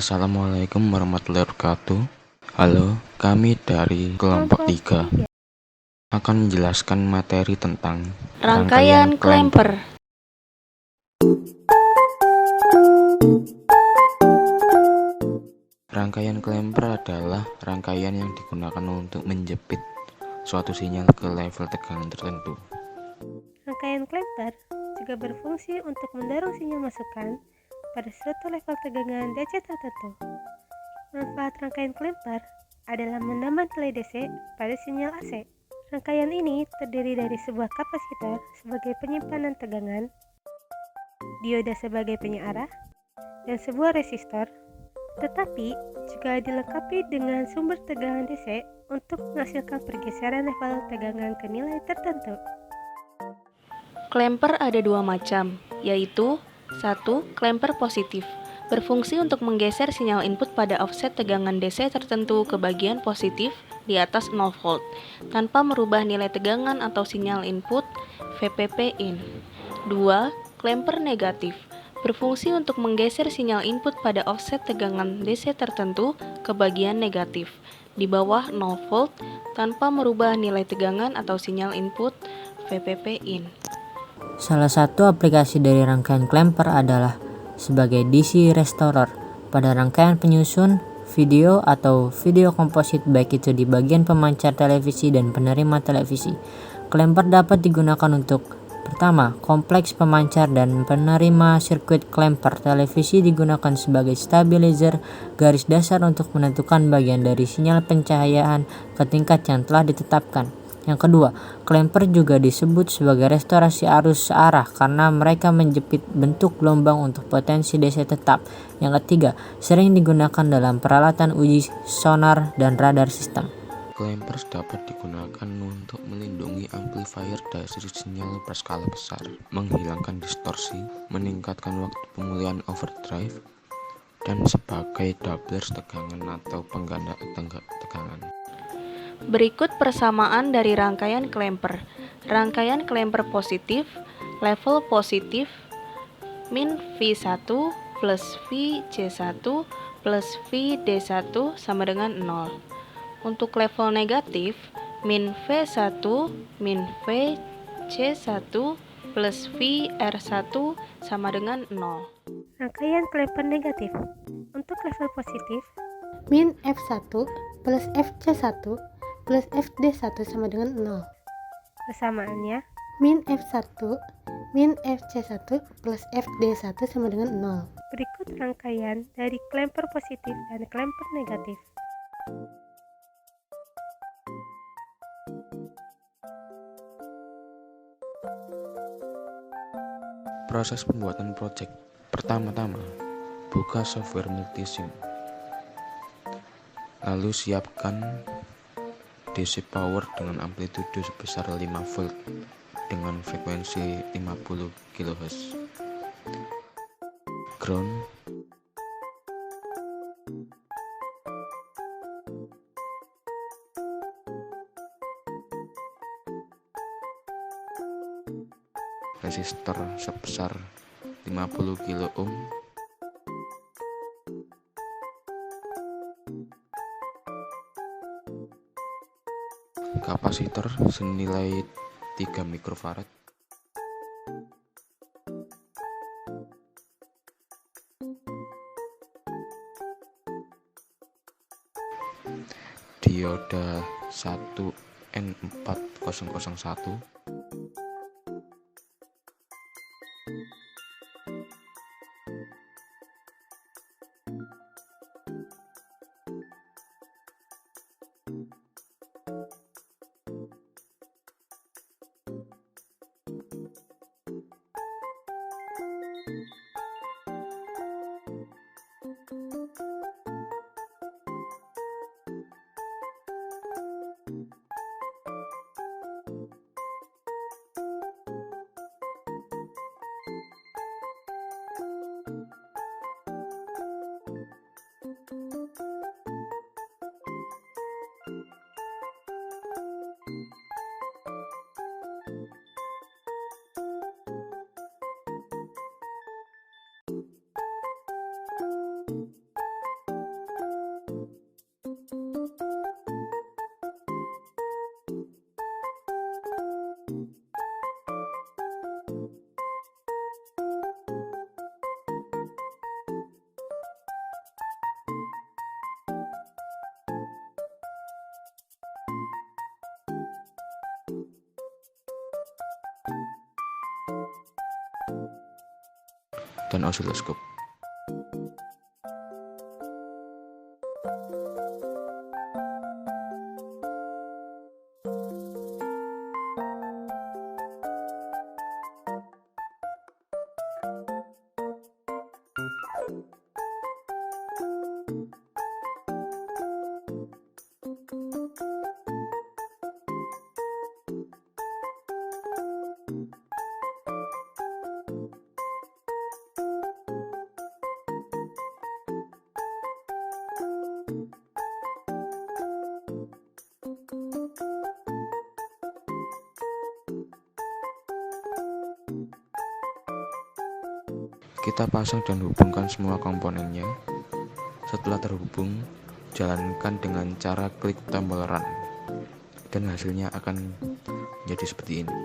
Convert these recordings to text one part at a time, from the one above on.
Assalamualaikum warahmatullahi wabarakatuh. Halo, kami dari kelompok 3 akan menjelaskan materi tentang Rangkaian klemper. Rangkaian klemper adalah rangkaian yang digunakan untuk menjepit suatu sinyal ke level tegangan tertentu. Rangkaian klemper juga berfungsi untuk mendorong sinyal masukan pada suatu level tegangan DC tertentu. Manfaat rangkaian klemper adalah menambah nilai DC pada sinyal AC. Rangkaian ini terdiri dari sebuah kapasitor sebagai penyimpanan tegangan, dioda sebagai penyearah, dan sebuah resistor, tetapi juga dilengkapi dengan sumber tegangan DC untuk menghasilkan pergeseran level tegangan ke nilai tertentu. Klemper ada dua macam, yaitu 1. Klemper positif, berfungsi untuk menggeser sinyal input pada offset tegangan DC tertentu ke bagian positif di atas 0 volt, tanpa merubah nilai tegangan atau sinyal input VPP in. 2. Klemper negatif, berfungsi untuk menggeser sinyal input pada offset tegangan DC tertentu ke bagian negatif di bawah 0 volt, tanpa merubah nilai tegangan atau sinyal input VPP in. Salah satu aplikasi dari rangkaian klemper adalah sebagai DC restorer pada rangkaian penyusun video atau video komposit, baik itu di bagian pemancar televisi dan penerima televisi. Klemper dapat digunakan untuk: pertama, kompleks pemancar dan penerima sirkuit. Klemper televisi digunakan sebagai stabilizer garis dasar untuk menentukan bagian dari sinyal pencahayaan ke tingkat yang telah ditetapkan. Yang kedua, klemper juga disebut sebagai restorasi arus searah karena mereka menjepit bentuk gelombang untuk potensi DC tetap. Yang ketiga, sering digunakan dalam peralatan uji sonar dan radar sistem. Klemper dapat digunakan untuk melindungi amplifier dari sinyal berskala besar, menghilangkan distorsi, meningkatkan waktu pemulihan overdrive, dan sebagai doublers tegangan atau pengganda tegangan. Berikut persamaan dari rangkaian klemper. Rangkaian klemper positif, level positif, min V1 plus VC1 plus VD1 sama dengan 0. Untuk level negatif, min V1 min VC1 plus VR1 sama dengan 0. Rangkaian klemper negatif. Untuk level positif, min F1 plus FC1 plus FD1 sama dengan 0. Persamaannya, min F1 min FC1 plus FD1 sama dengan 0. Berikut rangkaian dari klemper positif dan klemper negatif. Proses pembuatan project. Pertama-tama, buka software multisim. Lalu siapkan DC power dengan amplitude sebesar 5 volt dengan frekuensi 50 kHz. Ground. Resistor sebesar 50 kilo ohm. Kapasitor senilai 3 mikrofarad. Dioda 1N4001. dan osiloskop. Kita pasang dan hubungkan semua komponennya. Setelah terhubung, jalankan dengan cara klik tombol run, dan hasilnya akan menjadi seperti ini.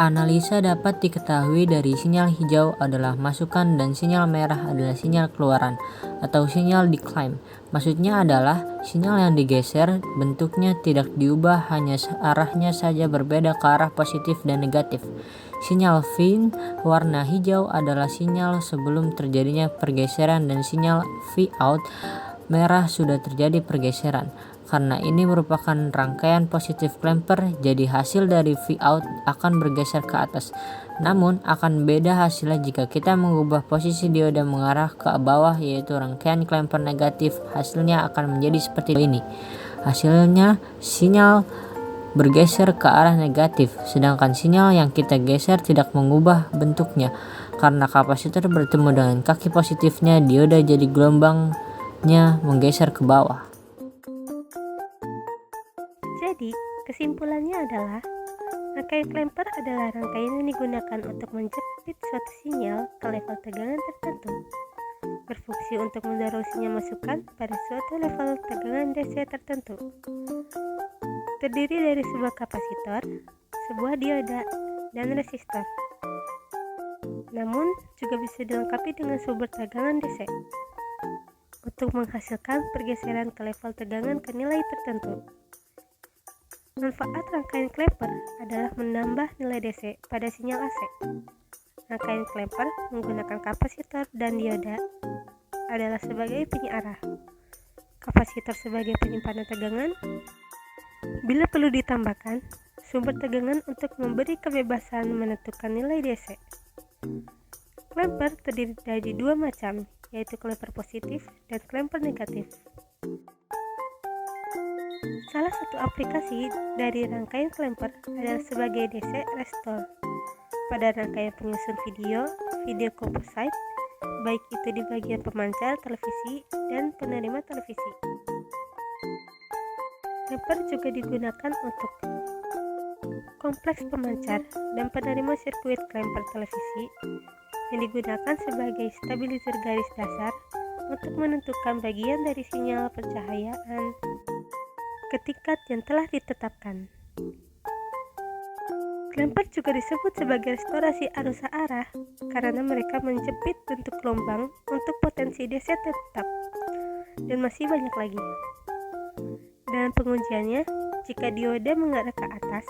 Analisa dapat diketahui dari sinyal hijau adalah masukan dan sinyal merah adalah sinyal keluaran atau sinyal decline. Maksudnya adalah sinyal yang digeser bentuknya tidak diubah, hanya arahnya saja berbeda ke arah positif dan negatif. Sinyal V warna hijau adalah sinyal sebelum terjadinya pergeseran dan sinyal V out merah sudah terjadi pergeseran. Karena ini merupakan rangkaian positif clamper, jadi hasil dari V out akan bergeser ke atas. Namun akan beda hasilnya jika kita mengubah posisi dioda mengarah ke bawah, yaitu rangkaian clamper negatif. Hasilnya akan menjadi seperti ini. Hasilnya sinyal bergeser ke arah negatif, sedangkan sinyal yang kita geser tidak mengubah bentuknya. Karena kapasitor bertemu dengan kaki positifnya, dioda jadi gelombangnya menggeser ke bawah. Jadi, kesimpulannya adalah rangkaian clamper adalah rangkaian yang digunakan untuk menjepit suatu sinyal ke level tegangan tertentu, berfungsi untuk mendorong sinyal masukan pada suatu level tegangan DC tertentu. Terdiri dari sebuah kapasitor, sebuah dioda, dan resistor. Namun, juga bisa dilengkapi dengan sumber tegangan DC untuk menghasilkan pergeseran ke level tegangan ke nilai tertentu. Manfaat rangkaian clamper adalah menambah nilai DC pada sinyal AC. Rangkaian clamper menggunakan kapasitor dan dioda adalah sebagai penyearah, kapasitor sebagai penyimpanan tegangan. Bila perlu ditambahkan sumber tegangan untuk memberi kebebasan menentukan nilai DC. Clamper terdiri dari dua macam, yaitu clamper positif dan clamper negatif. Salah satu aplikasi dari rangkaian clamper adalah sebagai DC restore pada rangkaian penyusun video composite, baik itu di bagian pemancar televisi dan penerima televisi. Clamper juga digunakan untuk kompleks pemancar dan penerima sirkuit clamper televisi yang digunakan sebagai stabilizer garis dasar untuk menentukan bagian dari sinyal pencahayaan ke tingkat yang telah ditetapkan. Clamper juga disebut sebagai restorasi arus arah karena mereka menjepit bentuk gelombang untuk potensi DC tetap, dan masih banyak lagi. Dalam pengujiannya, jika dioda mengarah ke atas,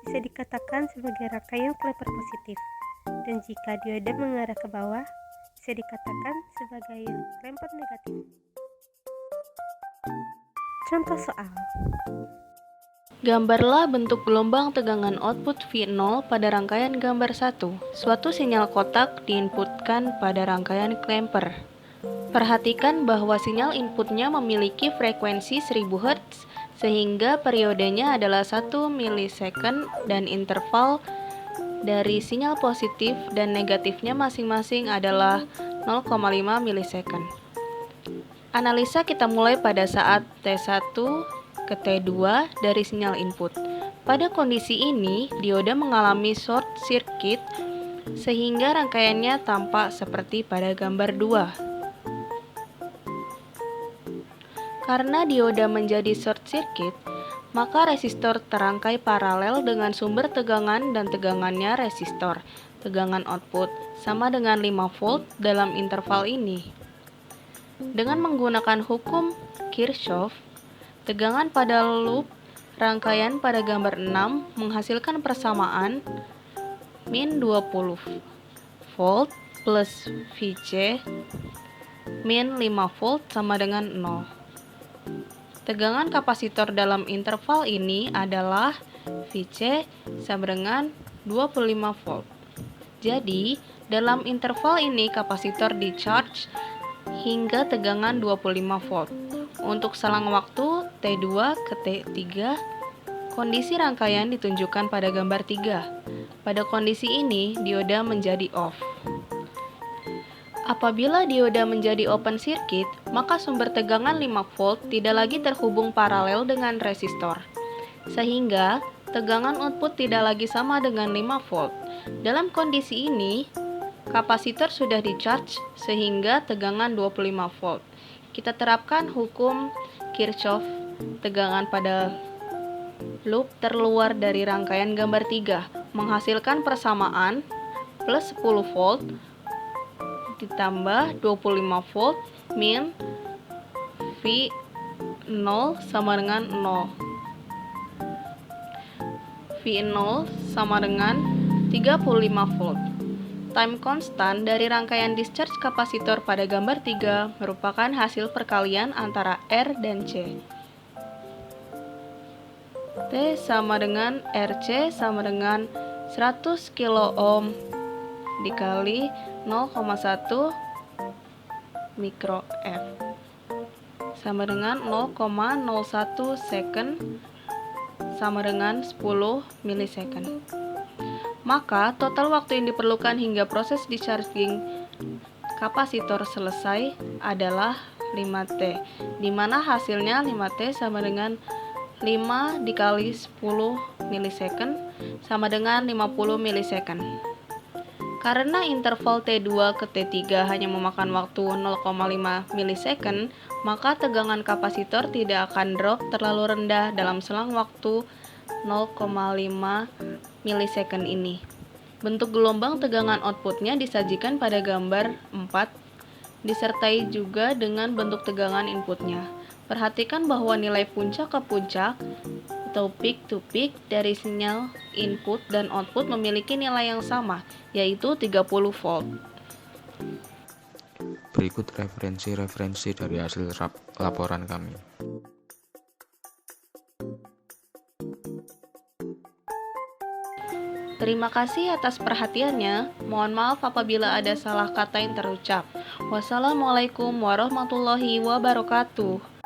bisa dikatakan sebagai rangkaian clamper positif, dan jika dioda mengarah ke bawah, bisa dikatakan sebagai clamper negatif. Contoh soal. Gambarlah bentuk gelombang tegangan output V0 pada rangkaian gambar 1. Suatu sinyal kotak diinputkan pada rangkaian clamper. Perhatikan bahwa sinyal inputnya memiliki frekuensi 1000 Hz sehingga periodenya adalah 1 milisecond dan interval dari sinyal positif dan negatifnya masing-masing adalah 0,5 milisecond. Analisa kita mulai pada saat T1 ke T2 dari sinyal input. Pada kondisi ini, dioda mengalami short circuit sehingga rangkaiannya tampak seperti pada gambar 2. Karena dioda menjadi short circuit, maka resistor terangkai paralel dengan sumber tegangan dan tegangannya resistor. Tegangan output sama dengan 5 volt dalam interval ini. Dengan menggunakan hukum Kirchhoff, tegangan pada loop rangkaian pada gambar 6 menghasilkan persamaan min 20 volt plus Vc min 5 volt sama dengan 0. Tegangan kapasitor dalam interval ini adalah Vc sama dengan 25 volt. Jadi, dalam interval ini kapasitor di-charge hingga tegangan 25 volt. Untuk selang waktu T2 ke T3, kondisi rangkaian ditunjukkan pada gambar 3. Pada kondisi ini, dioda menjadi off. Apabila dioda menjadi open circuit, maka sumber tegangan 5 volt tidak lagi terhubung paralel dengan resistor, sehingga tegangan output tidak lagi sama dengan 5 volt. Dalam kondisi ini, kapasitor sudah di-charge sehingga tegangan 25 volt. Kita terapkan hukum Kirchhoff, tegangan pada loop terluar dari rangkaian gambar 3 menghasilkan persamaan plus 10 volt ditambah 25 volt min V0 sama dengan 0. V0 sama dengan 35 volt. Time constant dari rangkaian discharge kapasitor pada gambar 3 merupakan hasil perkalian antara R dan C. T sama dengan RC sama dengan 100 kilo ohm dikali 0,1 mikro F sama dengan 0,01 second sama dengan 10 milisecond. Maka total waktu yang diperlukan hingga proses discharging kapasitor selesai adalah 5T, di mana hasilnya 5T sama dengan 5 dikali 10 milisecond sama dengan 50 milisecond. Karena interval T2 ke T3 hanya memakan waktu 0,5 milisecond, maka tegangan kapasitor tidak akan drop terlalu rendah dalam selang waktu 0,5 milisecond ini. Bentuk gelombang tegangan outputnya disajikan pada gambar 4, disertai juga dengan bentuk tegangan inputnya. Perhatikan bahwa nilai puncak ke puncak atau peak to peak dari sinyal input dan output memiliki nilai yang sama, yaitu 30 volt. Berikut referensi-referensi dari hasil laporan kami. Terima kasih atas perhatiannya. Mohon maaf apabila ada salah kata yang terucap. Wassalamualaikum warahmatullahi wabarakatuh.